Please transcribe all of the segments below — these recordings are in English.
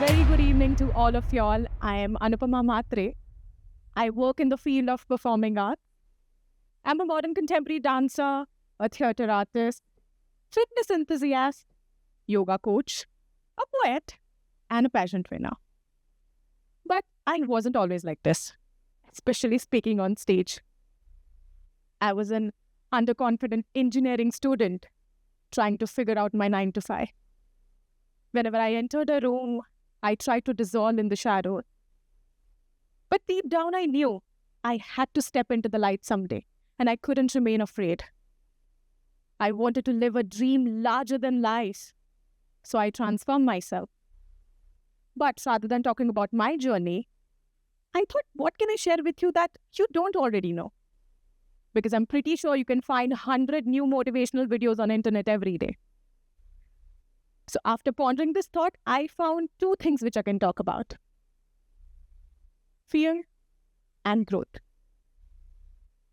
very good evening to all of y'all. I am Anupama Mhatre. I work in the field of performing art. I'm a modern contemporary dancer, a theatre artist, fitness enthusiast, yoga coach, a poet, and a pageant winner. But I wasn't always like this, especially speaking on stage. I was an underconfident engineering student trying to figure out my 9 to 5. Whenever I entered a room, I tried to dissolve in the shadow. But deep down, I knew I had to step into the light someday, and I couldn't remain afraid. I wanted to live a dream larger than life, so I transformed myself. But rather than talking about my journey, I thought, what can I share with you that you don't already know? Because I'm pretty sure you can find 100 new motivational videos on internet every day. So after pondering this thought, I found 2 things which I can talk about. Fear and growth.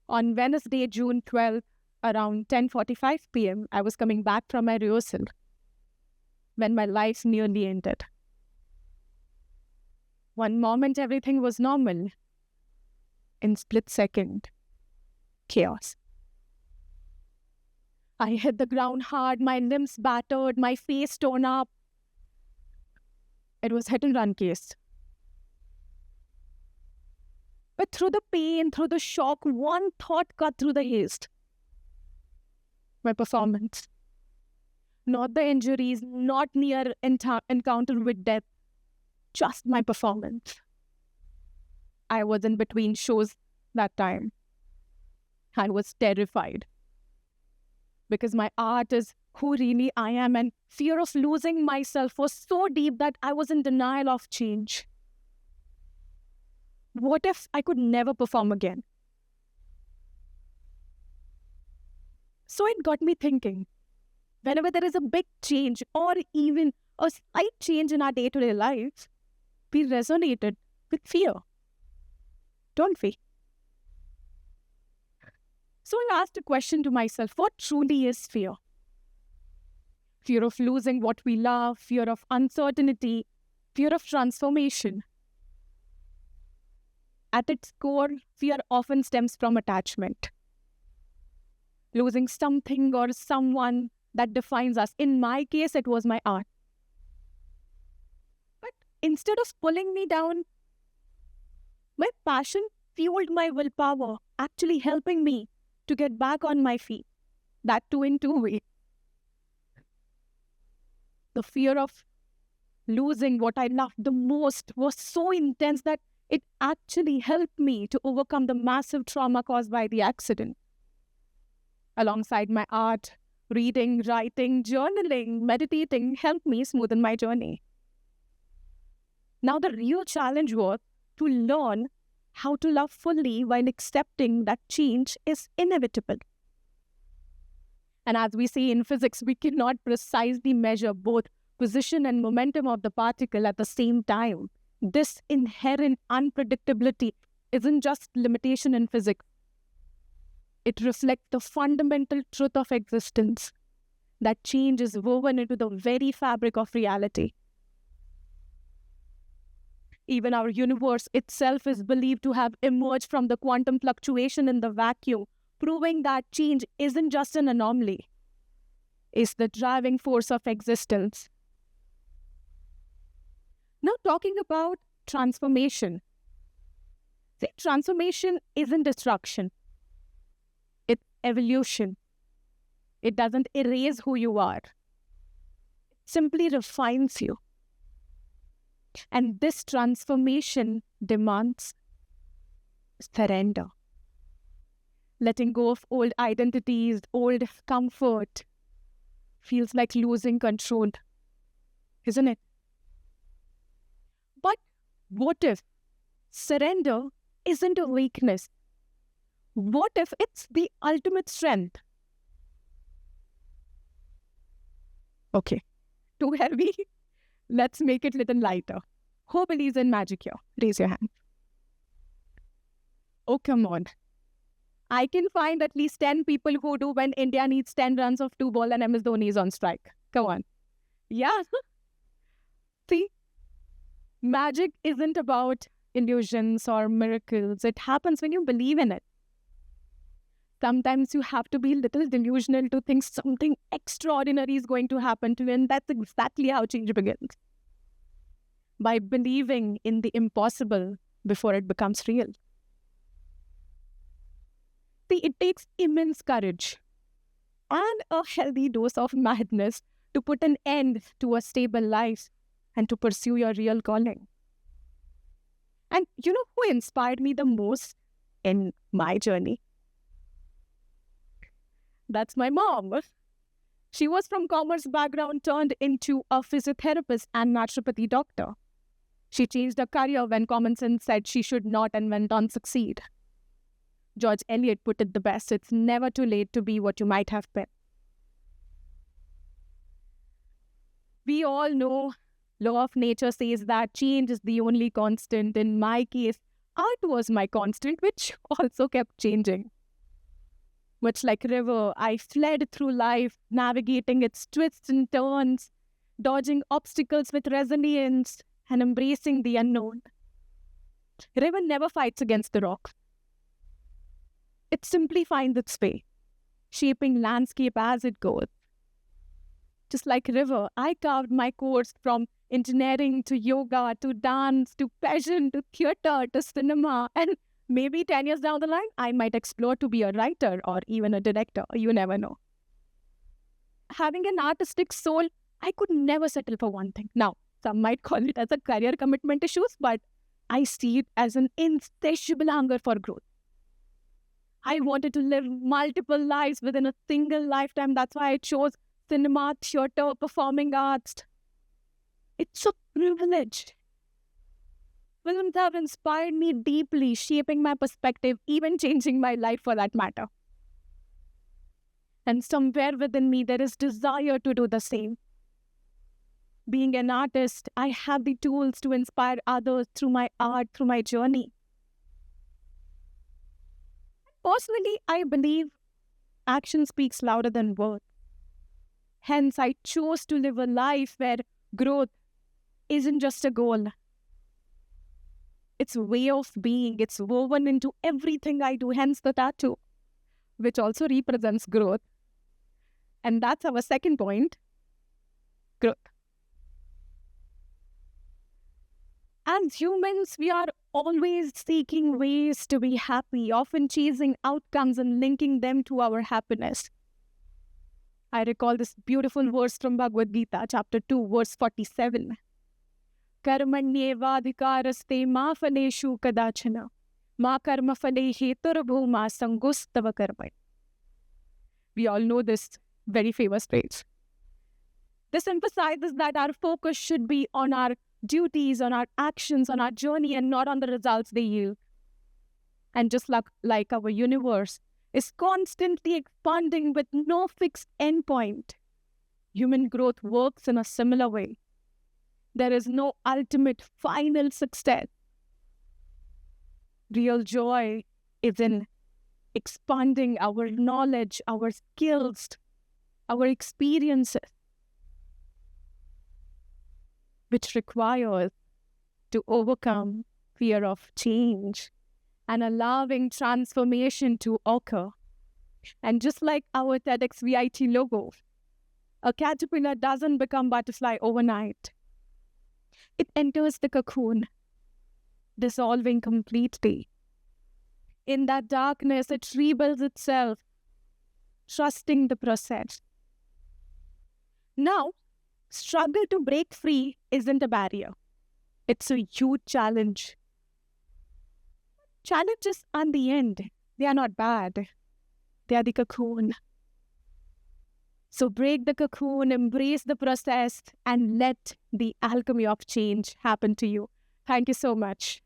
On Wednesday, June 12th, around 10:45 p.m., I was coming back from my rehearsal when my life nearly ended. One moment, everything was normal. In split second, chaos. I hit the ground hard, my limbs battered, my face torn up. It was hit and run case. But through the pain, through the shock, one thought cut through the haste. My performance. Not the injuries, not near encounter with death, just my performance. I was in between shows that time. I was terrified. Because my art is who really I am, and fear of losing myself was so deep that I was in denial of change. What if I could never perform again? So it got me thinking, whenever there is a big change or even a slight change in our day-to-day life, we resonated with fear, don't we? So I asked a question to myself, what truly is fear? Fear of losing what we love, fear of uncertainty, fear of transformation. At its core, fear often stems from attachment. Losing something or someone that defines us. In my case, it was my art. But instead of pulling me down, my passion fueled my willpower, actually helping me to get back on my feet. That too in 2 ways. The fear of losing what I loved the most was so intense that it actually helped me to overcome the massive trauma caused by the accident. Alongside my art, reading, writing, journaling, meditating helped me smoothen my journey. Now the real challenge was to learn how to love fully while accepting that change is inevitable. And as we say in physics, we cannot precisely measure both position and momentum of the particle at the same time. This inherent unpredictability isn't just limitation in physics. It reflects the fundamental truth of existence, that change is woven into the very fabric of reality. Even our universe itself is believed to have emerged from the quantum fluctuation in the vacuum, proving that change isn't just an anomaly. It's the driving force of existence. Now, talking about transformation. See, transformation isn't destruction. It's evolution. It doesn't erase who you are. It simply refines you. And this transformation demands surrender. Letting go of old identities, old comfort, feels like losing control, isn't it? But what if surrender isn't a weakness? What if it's the ultimate strength? Okay, too heavy? Let's make it a little lighter. Who believes in magic here? Raise your hand. Oh, come on. I can find at least 10 people who do when India needs 10 runs of 2 ball and MS Dhoni is on strike. Come on. Yeah. See, Magic isn't about illusions or miracles. It happens when you believe in it. Sometimes you have to be a little delusional to think something extraordinary is going to happen to you, and that's exactly how change begins. By believing in the impossible before it becomes real. See, it takes immense courage and a healthy dose of madness to put an end to a stable life and to pursue your real calling. And you know who inspired me the most in my journey? That's my mom. She was from commerce background, turned into a physiotherapist and naturopathy doctor. She changed her career when common sense said she should not and went on succeed. George Eliot put it the best: it's never too late to be what you might have been. We all know law of nature says that change is the only constant. In my case, art was my constant, which also kept changing. Much like a river, I fled through life, navigating its twists and turns, dodging obstacles with resilience, and embracing the unknown. River never fights against the rock. It simply finds its way, shaping landscape as it goes. Just like river, I carved my course from engineering to yoga to dance to passion to theatre to cinema, and maybe 10 years down the line, I might explore to be a writer or even a director. You never know. Having an artistic soul, I could never settle for one thing. Now, some might call it as a career commitment issues, but I see it as an insatiable hunger for growth. I wanted to live multiple lives within a single lifetime. That's why I chose cinema, theatre, performing arts. It's a privilege. Films have inspired me deeply, shaping my perspective, even changing my life for that matter. And somewhere within me, there is desire to do the same. Being an artist, I have the tools to inspire others through my art, through my journey. Personally, I believe action speaks louder than words. Hence, I chose to live a life where growth isn't just a goal. It's a way of being. It's woven into everything I do, hence the tattoo, which also represents growth. And that's our second point, growth. As humans, we are always seeking ways to be happy, often chasing outcomes and linking them to our happiness. I recall this beautiful verse from Bhagavad Gita, chapter 2, verse 47. Karmanyevadhikaraste ma phaleshu kadachana ma karma phale heturbhuma sangustava karma. We all know this very famous phrase. This emphasizes that our focus should be on our duties, on our actions, on our journey, and not on the results they yield. And just like our universe is constantly expanding with no fixed endpoint, human growth works in a similar way. There is no ultimate final success. Real joy is in expanding our knowledge, our skills, our experiences, which requires to overcome fear of change and allowing transformation to occur. And just like our TEDxVIT logo, a caterpillar doesn't become butterfly overnight. It enters the cocoon, dissolving completely. In that darkness, it rebuilds itself, trusting the process. Now, struggle to break free isn't a barrier. It's a huge challenge. Challenges at the end, they are not bad. They are the cocoon. So break the cocoon, embrace the process, and let the alchemy of change happen to you. Thank you so much.